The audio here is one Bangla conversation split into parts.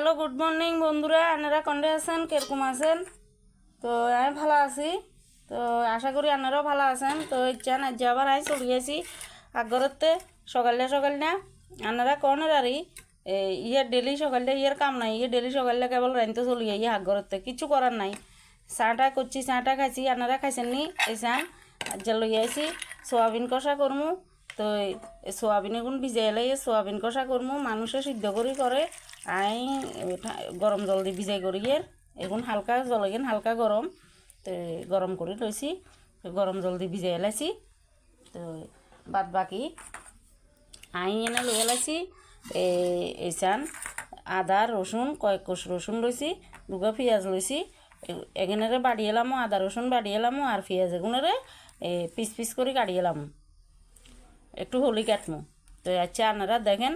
হ্যালো গুড মর্নিং বন্ধুরা, আপনারা কন্ডে আছেন, কিরকম আছেন? তো আমি ভালো আছি। তো আশা করি আপনারাও ভালো আছেন। তো ইচ্ছান আজ আবার আমি চলে গেছি আগরতে সকালে না আপনারা কোন আরি ইয়ে ডেলি সকালে ইয়ের কাম নাই, ইয়ে ডেলি সকালে কেবল রাইতে চলে যাই আগরতে, কিছু করার নাই। চাটা করছি, চাটা খাইছি, আপনারা খাইছেন নি? এই চান আজ লই আইছি সোয়াবিন কষা করমু। তো সোয়াবিন এগুন ভিজাই এলে সোয়াবিন কষা করমু, মানুষে সিদ্ধ করি করে আই গরম জল দিয়ে ভিজাই করি এগুন হালকা জল এগেন হালকা গরম, তো গরম করে লইছি, গরম জল দিয়ে ভিজাই এলাইছি। তো বাদ বাকি আই এনে লই এলাইছি এই চান আদা রসুন কয়েক কোষ রসুন লইছি, দুগা পেঁয়াজ লইছি, এখানে বাড়ি এলামো, আদা রসুন বাড়ি এলামো আর পেঁয়াজ এগুলোরে পিস পিস করে কাটি এলাম, একটু হলি কাটমো। তো আচ্ছা আপনারা দেখেন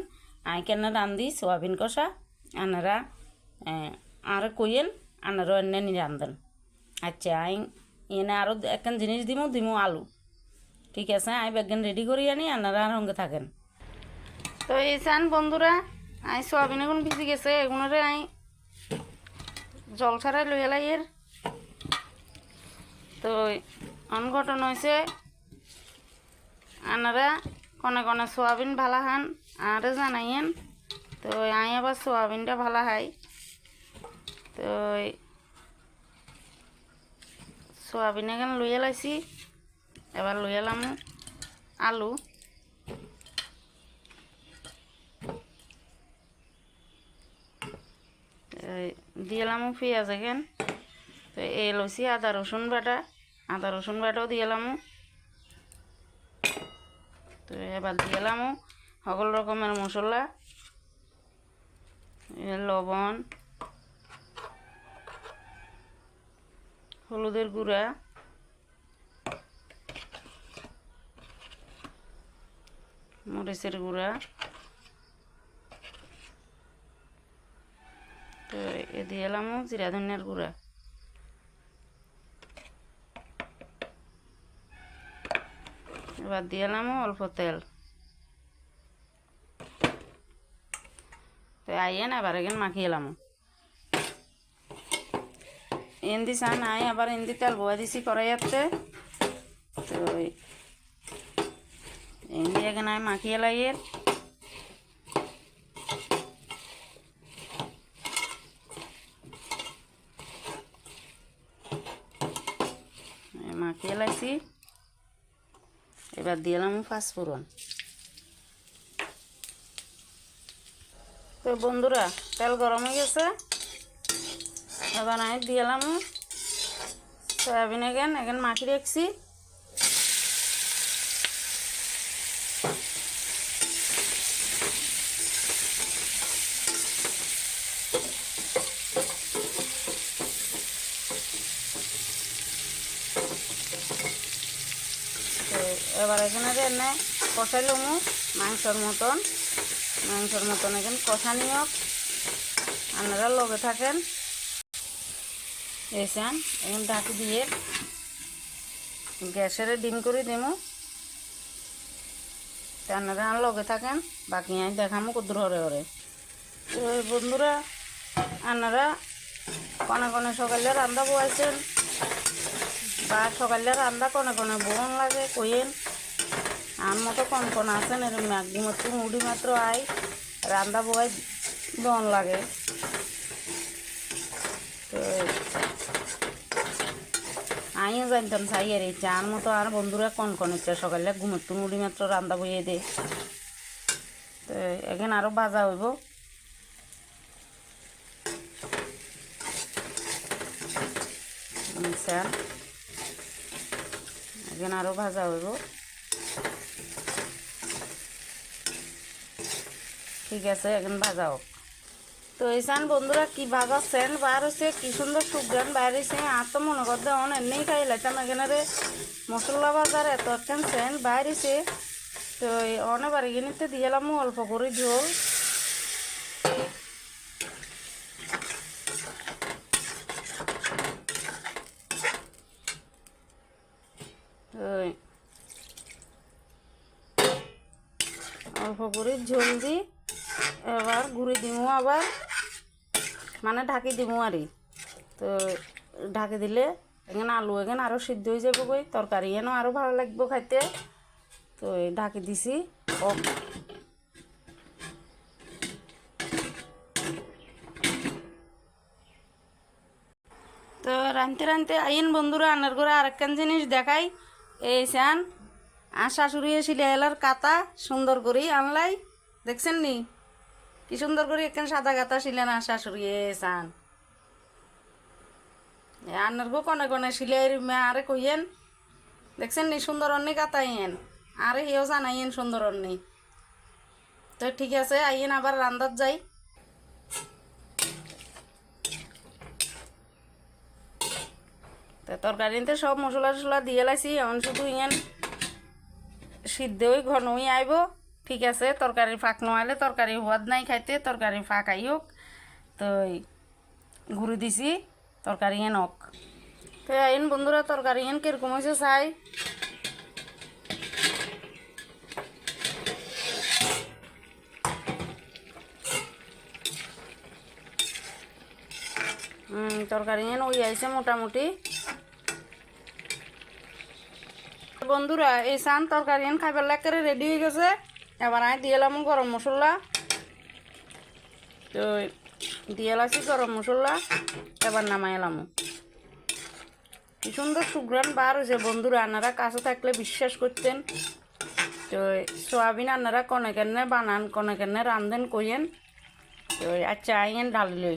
আই কেন রান্ধি সোয়াবিন কষা, আপনারা আর কইয়েন আপনারা এনে রান্ধেন। আচ্ছা আই এনে আরও একখান জিনিস দিমু আলু, ঠিক আছে? আই বেগেন রেডি করি আনি, আপনারা আর সঙ্গে থাকেন। তো এই চান বন্ধুরা আই সোয়াবিন এখন ভিজি গেছে, এগুলোরে আই জল ছাড়াই লই এলাই তো অনঘটন হয়েছে আপনারা কনে কনে সোয়াবিন ভালা খান আরে জানাইয়েন। তো আই আবার সোয়াবিনটা ভালা খাই। তো সোয়াবিন এখানে লইয়া লাইছি, এবার লইয়া এলাম আলু, দিয়েলাম পেঁয়াজ এখান। তো এই লইছি আদা রসুন বাটাও দিয়েলাম। তো এবার দিয়েলাম সকল রকমের মশলা, লবণ, হলুদের গুঁড়া, মরিচের গুঁড়া, তো এ দিয়েলাম জিরা ধনিয়ার গুঁড়া। এবার দিয়েলাম অল্প তেল। তো আইয়েন আবার এখানে মাখিয়ে এলাম এন্দি চান আই আবার এন্দি তেল বয়া দিছি কড়াইয়াতে। তো এন্দি এখানে আমি মাখিয়ে লাইয়ের মাখিয়ে লাইছি। এবার দিলাম পাঁচফোড়ন। তো বন্ধুরা তেল গরম হয়ে গেছে, এবার আমি দিলাম সয়াবিন এখানে মাখি রাখছি। তো এবার এখানে এনে কষাই লমু মাংসর মতন এখানে কষা নিয়ক, আপনারা লগে থাকেন। এসেন এখন ঢাকি দিয়ে গ্যাসের ডিম করে দেবো, আপনারা লগে থাকেন, বাকি আমি দেখামো কদ্দুর হরে। তো বন্ধুরা আপনারা কনে কনে সকালে রান্না বয়াইছেন বা সকালে রান্না কনে কনে বোন লাগে কইয়েন। আমার মতো কন আছেন এরকম একদম মুড়ি মাত্র আই রান্না বয়াই বন লাগে। তো আমিও জানতাম চাই আর এই চার মতো আর বন্ধুরা কন ইচ্ছা সকালে ঘুমের তো মুড়ি মাত্র রান্না বইয়ে দে। তো এখানে আরও ভাজা হইব। এখানে আরও ভাজা হইব, ঠিক আছে? এখন ভাজা হোক। তো এই চান বন্ধুরা কি ভাজা সেন্ট বার হয়েছে, কি সুন্দর সুগ্রান বাইর হয়েছে। আর তো মনে করতে এমনি খাই লাইতাম, এখানে মশলা বাজার এত একখান সেন্ট বাইর হয়েছে। তো অনেক বাড়ি কিনিতে দিয়েলাম অল্প করে ঝোল। অল্প করে ঝোল দিই, এবার গুঁড়ি দিমু আবার মানে ঢাকি দিমু আরই। তো ঢাকি দিলে এখানে আলু এখানে আরও সিদ্ধ হয়ে যাবো কই, তরকারি এনে আরও ভালো লাগবো খাইতে। তো ঢাকি দিছি। তো রাঁধতে রাঁধতে আইন বন্ধুরা আনার করে আরেকখান জিনিস দেখাই। এই চান আর শাশুড়ি সিলাই এলার কাতা সুন্দর করে আনলাই, দেখছেন নি কি সুন্দর করে একখান সাদা কাতা ছিলেন আর শাশুড়ি চান আনার গো কনে কনে সিলাই আরে কইয়েন, দেখছেন নি সুন্দর অন্নি কাতাইয়েন আরে হেও জানাইয়েন সুন্দর অন্নি। তো ঠিক আছে আইয়েন আবার রান্দার যাই। তো তরকারিতে সব মশলা টশলা দিয়ে লাইছি, এখন শুধু ইয়ান সিদ্ধ হয়ে ঘন হয়ে আইব। ঠিক আছে তরকারি ফাঁক নোয়ালে তরকারি হওয়াদ নাই খাইতে, তরকারি ফাঁক আই হোক। তো ঘুরে দিছি তরকারি এন হোক। তো আইন বন্ধুরা তরকারি এন কিরকম হয়েছে চাই। তরকারি এন ওই আইছে মোটামুটি। বন্ধুরা এই চান তরকারি এন খাইবার লাগে রেডি হয়ে গেছে। এবার আমি দিয়ে এলাম গরম মশলা। তো দিয়ে এলাছি গরম মশলা, এবার নামাই এলাম। কি সুন্দর সুঘ্রাণ বার হয়েছে বন্ধুরা, আপনারা কাছে থাকলে বিশ্বাস করতেন। তো সোয়াবিন আপনারা কনে কেনে বানান কনে কেনে রান্ধেন কইয়েন। তো আচ্ছা আইন ঢালিলে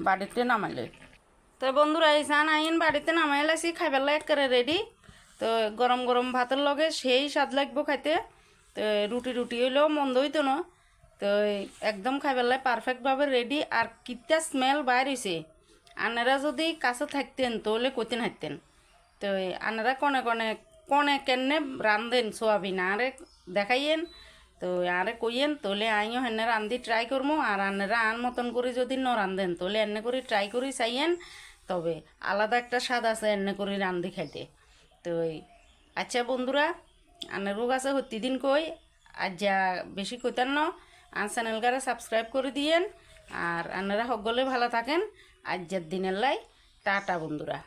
বাড়িতে নামাইলে। তো বন্ধুরা এই চান আইন বাড়িতে নামাই লাইছি, খাইবার লাগে একেবারে রেডি। তো গরম গরম ভাতের লগে সেই স্বাদ লাগবো খাইতে। তো রুটি রুটি হইলেও মন্দ হইতো না। তো একদম খাইবার লাগে পারফেক্টভাবে রেডি। আর কিতা স্মেল বাইর হয়েছে, আপনারা যদি কাছে থাকতেন তাহলে কইতেন হাঁটতেন। তো আপনারা কনে কনে কনে কেনে রান্ধেন সোয়াবিন আরে দেখাইয়েন। তো আরে কইয়েন তাহলে আইও হেনে রান্ধি ট্রাই করবো। আর আপনারা আন মতন করে যদি ন রান্ধেন তাহলে এনে করে ট্রাই করি চাইয়েন। তবে আলাদা একটা স্বাদ আছে এনে করে রান্ধি খাইতে। তো আচ্ছা বন্ধুরা আপনারও কাছে প্রতিদিন কই আর যা বেশি কইতেন না, আর চ্যানেলটারে সাবস্ক্রাইব করে দিয়েন। আর আপনারা সকলে ভালো থাকেন। আজ দিনের লাই টাটা বন্ধুরা।